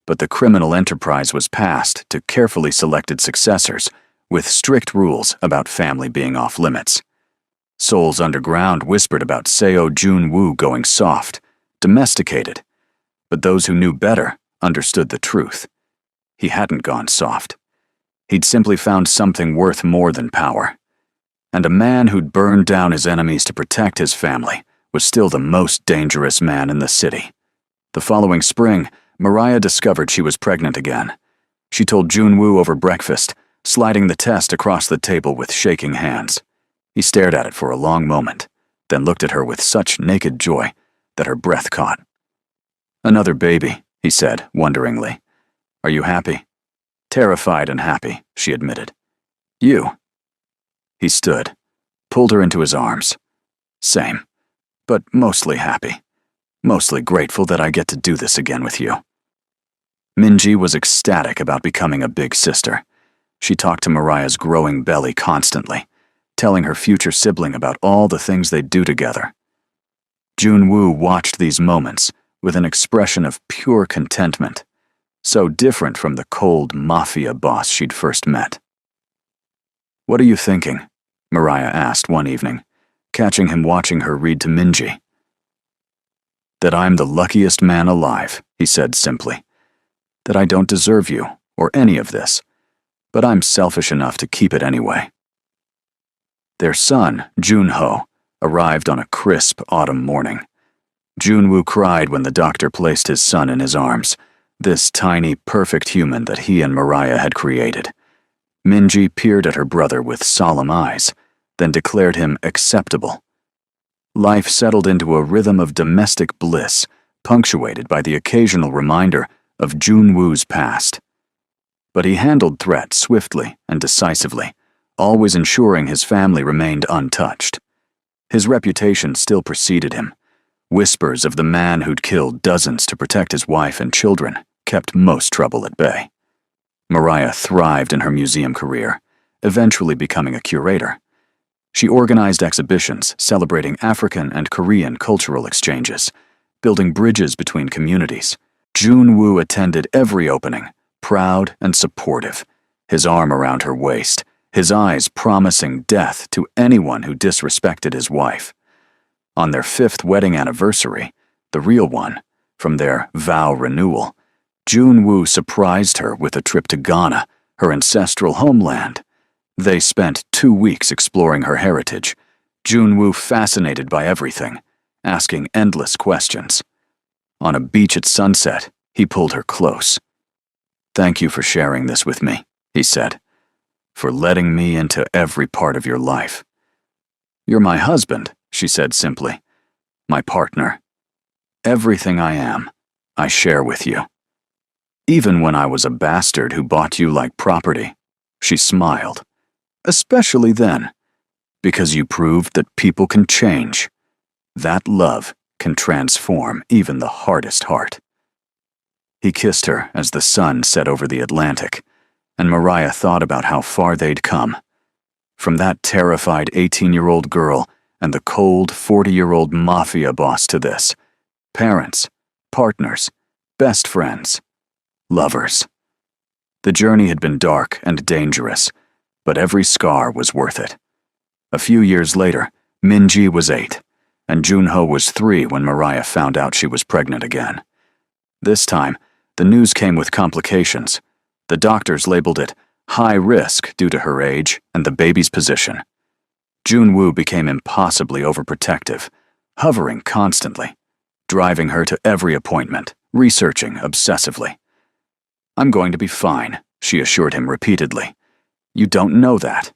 But the criminal enterprise was passed to carefully selected successors, with strict rules about family being off limits. Souls underground whispered about Seo Junwoo going soft, domesticated. But those who knew better understood the truth. He hadn't gone soft. He'd simply found something worth more than power. And a man who'd burned down his enemies to protect his family was still the most dangerous man in the city. The following spring, Mariah discovered she was pregnant again. She told Junwoo over breakfast, sliding the test across the table with shaking hands. He stared at it for a long moment, then looked at her with such naked joy that her breath caught. "Another baby," he said, wonderingly. "Are you happy?" "Terrified and happy," she admitted. "You?" He stood, pulled her into his arms. "Same, but mostly happy. Mostly grateful that I get to do this again with you." Minji was ecstatic about becoming a big sister. She talked to Mariah's growing belly constantly, telling her future sibling about all the things they'd do together. Junwoo watched these moments with an expression of pure contentment, so different from the cold mafia boss she'd first met. "What are you thinking?" Mariah asked one evening, catching him watching her read to Minji. "That I'm the luckiest man alive," he said simply. "That I don't deserve you, or any of this, but I'm selfish enough to keep it anyway." Their son, Junho, arrived on a crisp autumn morning. Junwoo cried when the doctor placed his son in his arms, this tiny, perfect human that he and Mariah had created. Minji peered at her brother with solemn eyes, then declared him acceptable. Life settled into a rhythm of domestic bliss, punctuated by the occasional reminder of Junwoo's past. But he handled threats swiftly and decisively, always ensuring his family remained untouched. His reputation still preceded him. Whispers of the man who'd killed dozens to protect his wife and children kept most trouble at bay. Mariah thrived in her museum career, eventually becoming a curator. She organized exhibitions celebrating African and Korean cultural exchanges, building bridges between communities. Junwoo attended every opening, proud and supportive, his arm around her waist, his eyes promising death to anyone who disrespected his wife. On their 5th wedding anniversary, the real one, from their vow renewal, Junwoo surprised her with a trip to Ghana, her ancestral homeland. They spent 2 weeks exploring her heritage, Junwoo fascinated by everything, asking endless questions. On a beach at sunset, he pulled her close. "Thank you for sharing this with me," he said, "for letting me into every part of your life." "You're my husband," she said simply, "my partner. Everything I am, I share with you. Even when I was a bastard who bought you like property," she smiled. "Especially then, because you proved that people can change. That love can transform even the hardest heart." He kissed her as the sun set over the Atlantic, and Mariah thought about how far they'd come. From that terrified 18-year-old girl and the cold 40-year-old mafia boss to this. Parents, partners, best friends, lovers. The journey had been dark and dangerous, but every scar was worth it. A few years later, Minji was 8, and Junho was 3 when Mariah found out she was pregnant again. This time, the news came with complications. The doctors labeled it high risk due to her age and the baby's position. Junwoo became impossibly overprotective, hovering constantly, driving her to every appointment, researching obsessively. "I'm going to be fine," she assured him repeatedly. "You don't know that."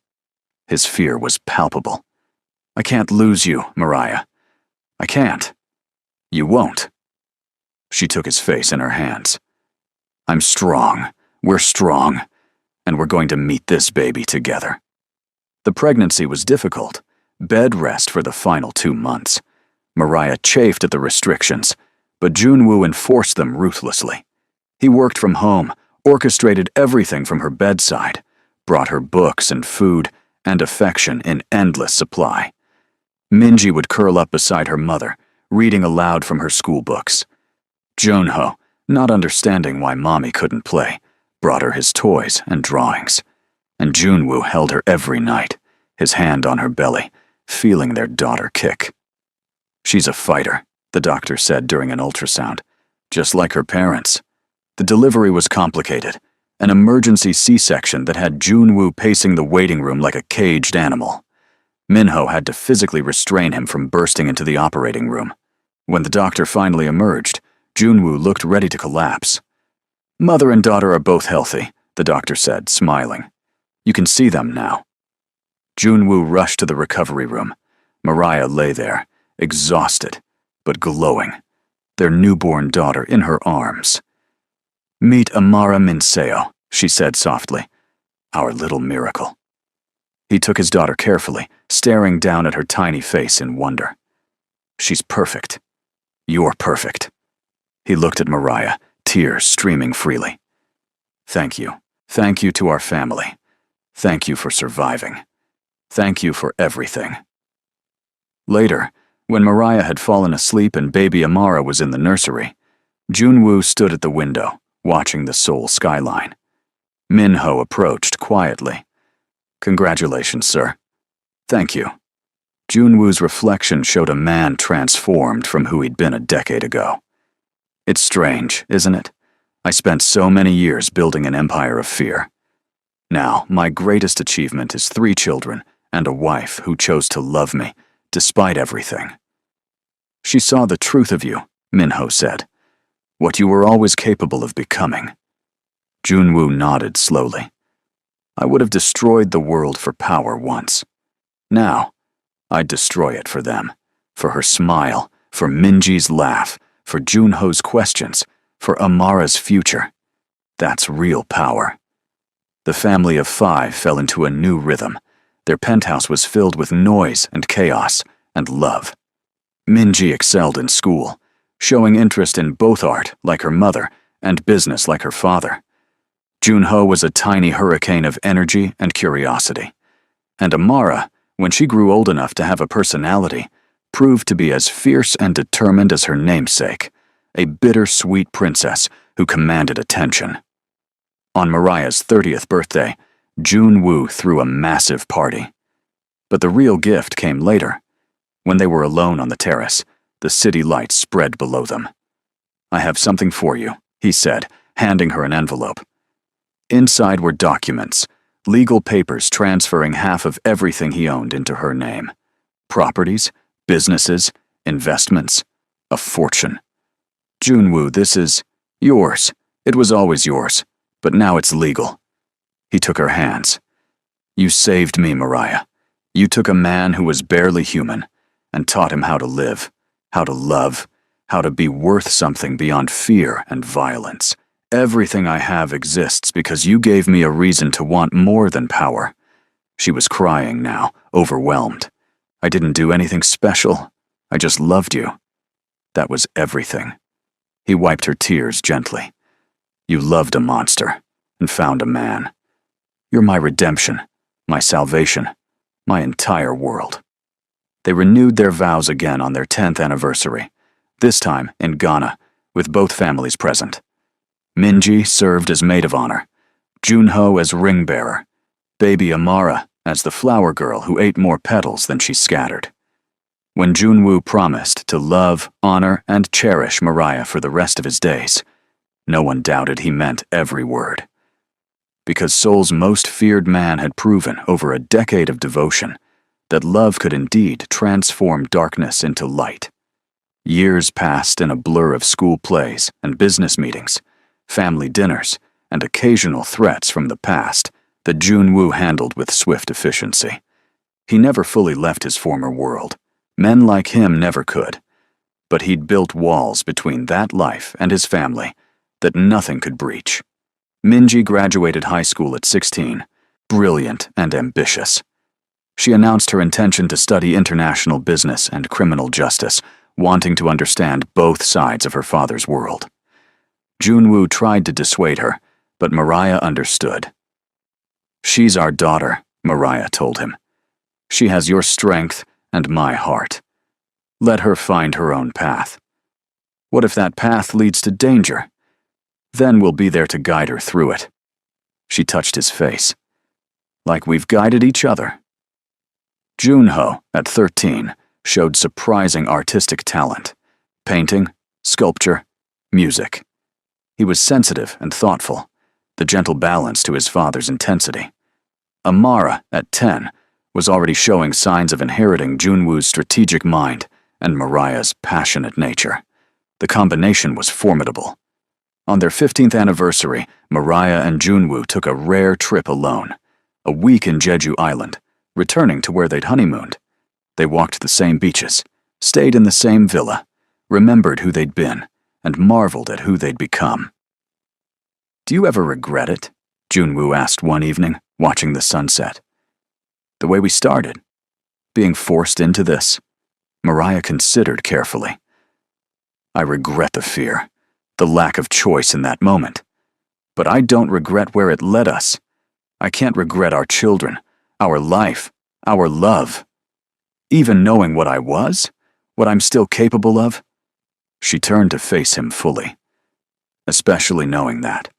His fear was palpable. "I can't lose you, Mariah. I can't. You won't." She took his face in her hands. "I'm strong. We're strong. And we're going to meet this baby together." The pregnancy was difficult. Bed rest for the final 2 months. Mariah chafed at the restrictions, but Junwoo enforced them ruthlessly. He worked from home, orchestrated everything from her bedside, brought her books and food and affection in endless supply. Minji would curl up beside her mother, reading aloud from her school books. Junho, not understanding why mommy couldn't play, brought her his toys and drawings. And Junwoo held her every night, his hand on her belly, feeling their daughter kick. "She's a fighter," the doctor said during an ultrasound, "just like her parents." The delivery was complicated, an emergency C-section that had Junwoo pacing the waiting room like a caged animal. Minho had to physically restrain him from bursting into the operating room. When the doctor finally emerged, Junwoo looked ready to collapse. "Mother and daughter are both healthy," the doctor said, smiling. "You can see them now." Junwoo rushed to the recovery room. Mariah lay there, exhausted, but glowing, their newborn daughter in her arms. "Meet Amara Minseo," she said softly. "Our little miracle." He took his daughter carefully, staring down at her tiny face in wonder. "She's perfect. You're perfect." He looked at Mariah, tears streaming freely. "Thank you. Thank you to our family. Thank you for surviving. Thank you for everything." Later, when Mariah had fallen asleep and baby Amara was in the nursery, Junwoo stood at the window, watching the Seoul skyline. Minho approached quietly. "Congratulations, sir." "Thank you." Junwoo's reflection showed a man transformed from who he'd been a decade ago. "It's strange, isn't it? I spent so many years building an empire of fear. Now, my greatest achievement is 3 children and a wife who chose to love me, despite everything." "She saw the truth of you," Minho said. "What you were always capable of becoming." Junwoo nodded slowly. "I would have destroyed the world for power once. Now, I'd destroy it for them, for her smile, for Minji's laugh, for Junho's questions, for Amara's future. That's real power." The family of 5 fell into a new rhythm. Their penthouse was filled with noise and chaos and love. Minji excelled in school, showing interest in both art, like her mother, and business, like her father. Junho was a tiny hurricane of energy and curiosity. And Amara, when she grew old enough to have a personality, proved to be as fierce and determined as her namesake, a bittersweet princess who commanded attention. On Mariah's 30th birthday, Junwoo threw a massive party. But the real gift came later. When they were alone on the terrace, the city lights spread below them. "I have something for you," he said, handing her an envelope. Inside were documents, legal papers transferring half of everything he owned into her name. Properties, businesses, investments, a fortune. "Junwoo, this is yours. It was always yours, but now it's legal." He took her hands. "You saved me, Mariah. You took a man who was barely human and taught him how to live, how to love, how to be worth something beyond fear and violence. Everything I have exists because you gave me a reason to want more than power." She was crying now, overwhelmed. "I didn't do anything special. I just loved you. That was everything." He wiped her tears gently. "You loved a monster and found a man. You're my redemption, my salvation, my entire world." They renewed their vows again on their 10th anniversary, this time in Ghana, with both families present. Minji served as maid of honor, Junho as ring bearer, baby Amara as the flower girl who ate more petals than she scattered. When Junwoo promised to love, honor, and cherish Mariah for the rest of his days, no one doubted he meant every word. Because Seoul's most feared man had proven over a decade of devotion that love could indeed transform darkness into light. Years passed in a blur of school plays and business meetings, family dinners, and occasional threats from the past that Junwoo handled with swift efficiency. He never fully left his former world. Men like him never could. But he'd built walls between that life and his family that nothing could breach. Minji graduated high school at 16, brilliant and ambitious. She announced her intention to study international business and criminal justice, wanting to understand both sides of her father's world. Junwoo tried to dissuade her, but Mariah understood. "She's our daughter," Mariah told him. "She has your strength and my heart. Let her find her own path. What if that path leads to danger? Then we'll be there to guide her through it." She touched his face. "Like we've guided each other." Junho, at 13, showed surprising artistic talent: painting, sculpture, music. He was sensitive and thoughtful, the gentle balance to his father's intensity. Amara, at 10, was already showing signs of inheriting Junwoo's strategic mind and Mariah's passionate nature. The combination was formidable. On their 15th anniversary, Mariah and Junwoo took a rare trip alone, a week in Jeju Island, returning to where they'd honeymooned. They walked the same beaches, stayed in the same villa, remembered who they'd been, and marveled at who they'd become. "Do you ever regret it?" Junwoo asked one evening, watching the sunset. "The way we started? Being forced into this?" Mariah considered carefully. "I regret the fear, the lack of choice in that moment. But I don't regret where it led us. I can't regret our children, our life, our love. Even knowing what I was, what I'm still capable of." She turned to face him fully. "Especially knowing that.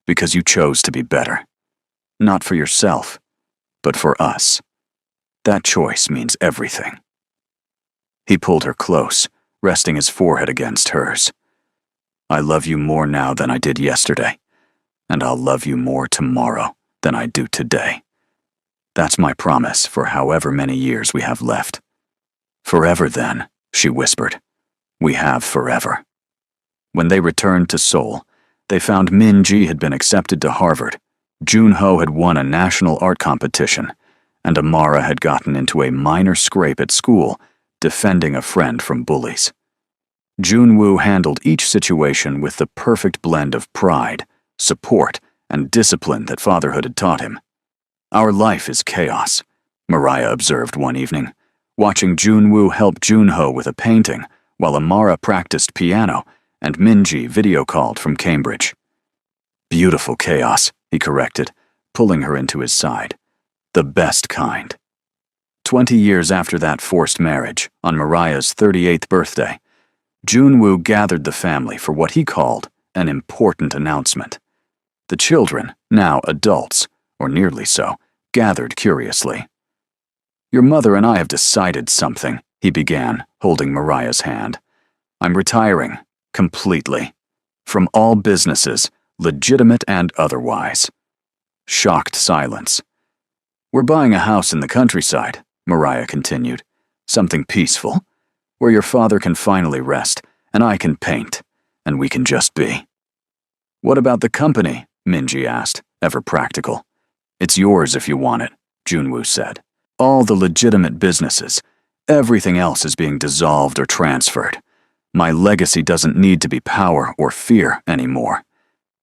Because you chose to be better. Not for yourself, but for us. That choice means everything." He pulled her close, resting his forehead against hers. "I love you more now than I did yesterday, and I'll love you more tomorrow than I do today. That's my promise for however many years we have left." "Forever then," she whispered. "We have forever." When they returned to Seoul, they found Min-ji had been accepted to Harvard, Junho had won a national art competition, and Amara had gotten into a minor scrape at school, defending a friend from bullies. Junwoo handled each situation with the perfect blend of pride, support, and discipline that fatherhood had taught him. "Our life is chaos," Mariah observed one evening, watching Junwoo help Junho with a painting while Amara practiced piano and Min-ji video-called from Cambridge. "Beautiful chaos," he corrected, pulling her into his side. "The best kind." 20 years after that forced marriage, on Mariah's 38th birthday, Junwoo gathered the family for what he called an important announcement. The children, now adults, or nearly so, gathered curiously. "Your mother and I have decided something," he began, holding Mariah's hand. "I'm retiring, completely. From all businesses, legitimate and otherwise." Shocked silence. "We're buying a house in the countryside," Mariah continued. "Something peaceful, where your father can finally rest, and I can paint, and we can just be." "What about the company?" Min-ji asked, ever practical. "It's yours if you want it," Junwoo said. "All the legitimate businesses. Everything else is being dissolved or transferred. My legacy doesn't need to be power or fear anymore.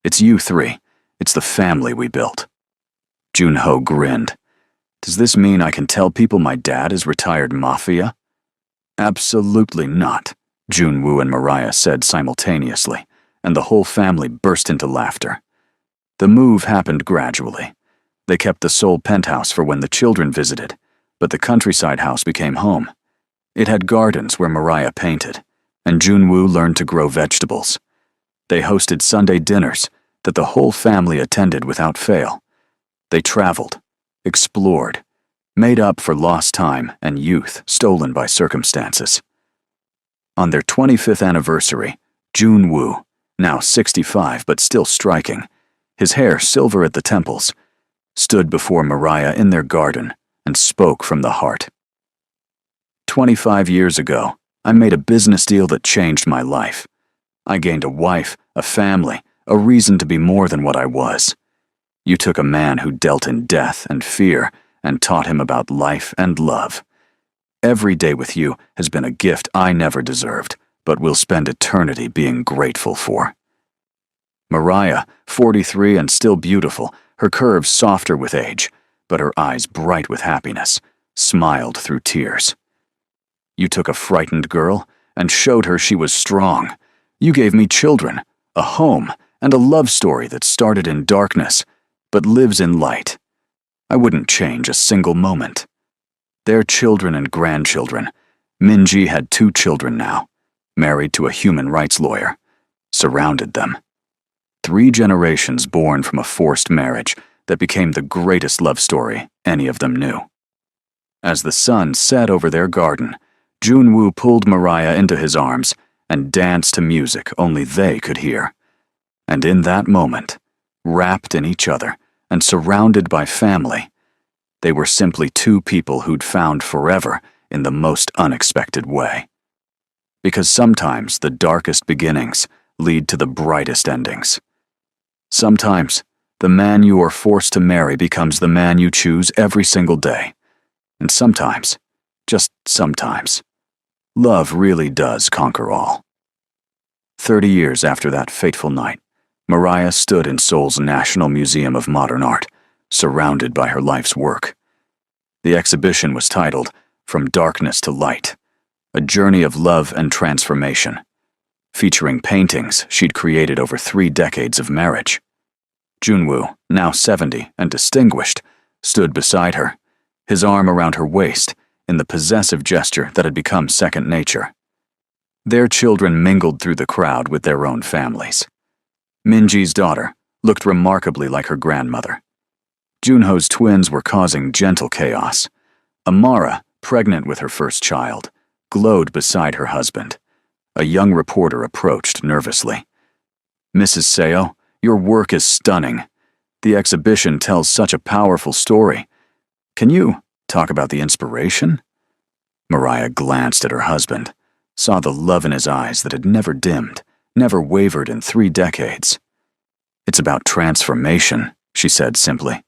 It's you three. It's the family we built." Junho grinned. "Does this mean I can tell people my dad is retired Mafia?" "Absolutely not," Junwoo and Mariah said simultaneously, and the whole family burst into laughter. The move happened gradually. They kept the Seoul penthouse for when the children visited, but the countryside house became home. It had gardens where Mariah painted, and Junwoo learned to grow vegetables. They hosted Sunday dinners that the whole family attended without fail. They traveled, explored, made up for lost time and youth stolen by circumstances. On their 25th anniversary, Junwoo, now 65 but still striking, his hair silver at the temples, stood before Mariah in their garden and spoke from the heart. 25 years ago, I made a business deal that changed my life. I gained a wife, a family, a reason to be more than what I was. You took a man who dealt in death and fear and taught him about life and love. Every day with you has been a gift I never deserved, but will spend eternity being grateful for." Mariah, 43 and still beautiful, her curves softer with age, but her eyes bright with happiness, smiled through tears. "You took a frightened girl and showed her she was strong. You gave me children, a home, and a love story that started in darkness, but lives in light. I wouldn't change a single moment." Their children and grandchildren. Min-ji had 2 children now, married to a human rights lawyer, surrounded them. 3 generations born from a forced marriage that became the greatest love story any of them knew. As the sun set over their garden, Junwoo pulled Mariah into his arms and danced to music only they could hear. And in that moment, wrapped in each other, and surrounded by family. They were simply two people who'd found forever in the most unexpected way. Because sometimes the darkest beginnings lead to the brightest endings. Sometimes the man you are forced to marry becomes the man you choose every single day. And sometimes, just sometimes, love really does conquer all. 30 years after that fateful night, Mariah stood in Seoul's National Museum of Modern Art, surrounded by her life's work. The exhibition was titled From Darkness to Light, a journey of love and transformation, featuring paintings she'd created over 3 decades of marriage. Junwoo, now 70 and distinguished, stood beside her, his arm around her waist, in the possessive gesture that had become second nature. Their children mingled through the crowd with their own families. Minji's daughter looked remarkably like her grandmother. Junho's twins were causing gentle chaos. Amara, pregnant with her first child, glowed beside her husband. A young reporter approached nervously. "Mrs. Seo, your work is stunning. The exhibition tells such a powerful story. Can you talk about the inspiration?" Mariah glanced at her husband, saw the love in his eyes that had never dimmed, never wavered in 3 decades. "It's about transformation," she said simply.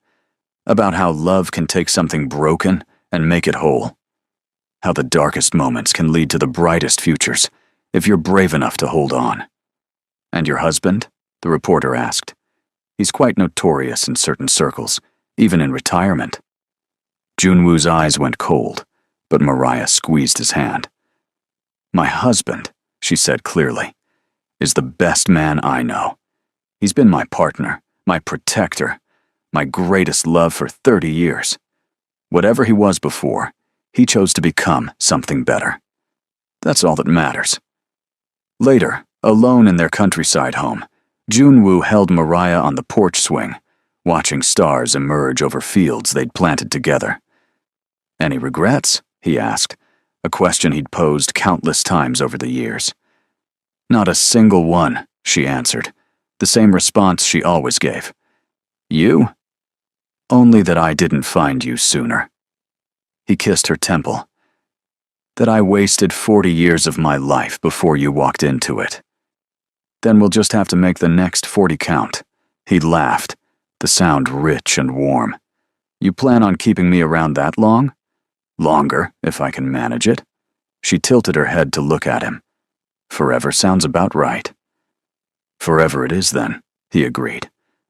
"About how love can take something broken and make it whole. How the darkest moments can lead to the brightest futures if you're brave enough to hold on." "And your husband?" the reporter asked. "He's quite notorious in certain circles, even in retirement." Junwoo's eyes went cold, but Mariah squeezed his hand. "My husband," she said clearly, "is the best man I know. He's been my partner, my protector, my greatest love for 30 years. Whatever he was before, he chose to become something better. That's all that matters." Later, alone in their countryside home, Junwoo held Mariah on the porch swing, watching stars emerge over fields they'd planted together. "Any regrets?" he asked, a question he'd posed countless times over the years. "Not a single one," she answered, the same response she always gave. "You?" "Only that I didn't find you sooner." He kissed her temple. "That I wasted 40 years of my life before you walked into it. Then we'll just have to make the next 40 count." He laughed, the sound rich and warm. "You plan on keeping me around that long?" "Longer, if I can manage it." She tilted her head to look at him. "Forever sounds about right." "Forever it is then," he agreed,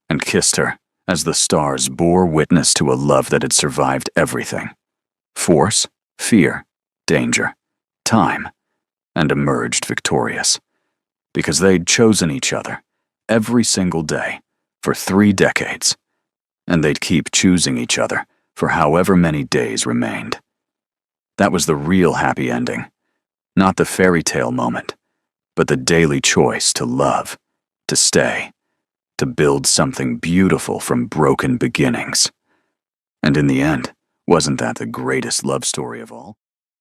and kissed her as the stars bore witness to a love that had survived everything. Force, fear, danger, time, and emerged victorious. Because they'd chosen each other every single day for 3 decades, and they'd keep choosing each other for however many days remained. That was the real happy ending, not the fairy tale moment, but the daily choice to love, to stay, to build something beautiful from broken beginnings. And in the end, wasn't that the greatest love story of all?